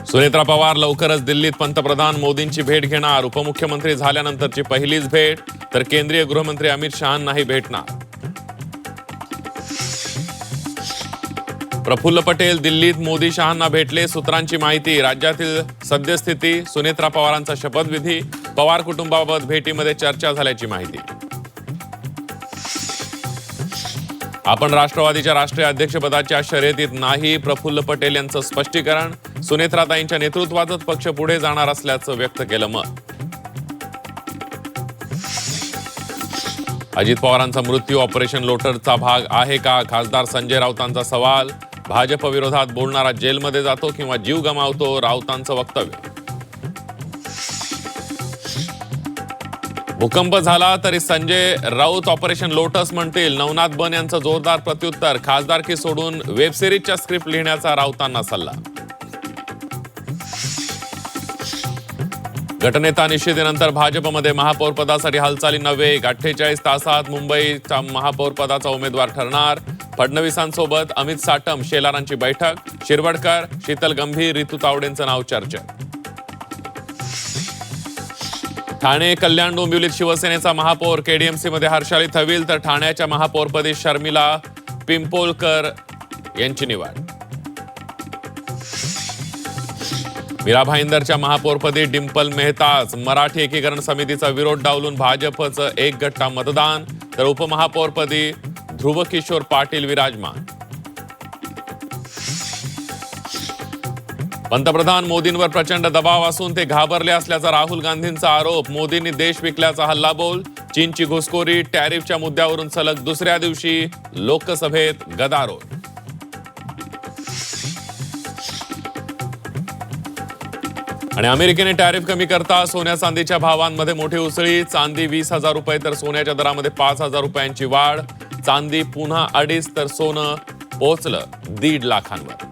सुनेत्रा पवार लवकरच दिल्लीत पंतप्रधान मोदींची भेट घेणार. उपमुख्यमंत्री झाल्यानंतरची पहिलीच भेट, तर केंद्रीय गृहमंत्री अमित शहांनाही भेटणार. प्रफुल्ल पटेल दिल्लीत मोदी शहांना भेटले. सूत्रांची माहिती, राज्यातील सद्यस्थिती, सुनेत्रा पवारांचा शपथविधी, पवार कुटुंबाबाबत भेटीमध्ये चर्चा झाल्याची माहिती. आपण राष्ट्रवादीच्या राष्ट्रीय अध्यक्षपदाच्या शर्यतीत नाही, प्रफुल्ल पटेल यांचं स्पष्टीकरण. सुनेत्राताईंच्या नेतृत्वातच पक्ष पुढे जाणार असल्याचं व्यक्त केलं मत. अजित पवारांचा मृत्यू ऑपरेशन लोटसचा भाग आहे का? खासदार संजय राऊतांचा सवाल. भाजप विरोधात बोलणारा जेलमध्ये जातो किंवा जीव गमावतो, राऊतांचं वक्तव्य. भूकंप झाला तरी संजय राऊत ऑपरेशन लोटस म्हणतील, नवनाथ बन यांचं जोरदार प्रत्युत्तर. खासदारकी सोडून वेब सिरीजच्या स्क्रिप्ट लिहिण्याचा राऊतांना सल्ला. गटनेता निश्चितीनंतर भाजपमध्ये महापौर पदासाठी हालचाली नव्हे. 48 तासात मुंबईचा महापौर पदाचा उमेदवार ठरणार. फडणवीसांसोबत अमित साटम शेलारांची बैठक. शिरवडकर, शीतल गंभीर, रितू तावडेंचं नाव चर्चेत. ठाणे कल्याण डोंबिवलीत शिवसेनेचा महापौर. केडीएमसी मध्ये हर्षाली थविल, तर ठाण्याच्या महापौरपदी शर्मिला पिंपोलकर यांची निवड. मीरा भाईंदरच्या महापौरपदी डिंपल मेहताच. मराठी एकीकरण समितीचा विरोध डावलून भाजपचं एक गट्टा मतदान, तर उपमहापौरपदी ध्रुव किशोर पाटील विराजमान. पंतप्रधान मोदींवर प्रचंड दबाव असून ते घाबरले असल्याचा राहुल गांधींचा आरोप. मोदींनी देश विकल्याचा हल्लाबोल. चीनची घुसखोरी, टॅरिफच्या मुद्द्यावरून सलग दुसऱ्या दिवशी लोकसभेत गदारोळ. आणि अमेरिकेने टॅरिफ कमी करता सोन्या चांदीच्या भावांमध्ये मोठी उसळी. चांदी 20,000 रुपये, तर सोन्याच्या दरामध्ये 5,000 रुपयांची वाढ. चांदी पुन्हा 2.5, तर सोनं पोहोचलं 1.5 लाखांवर.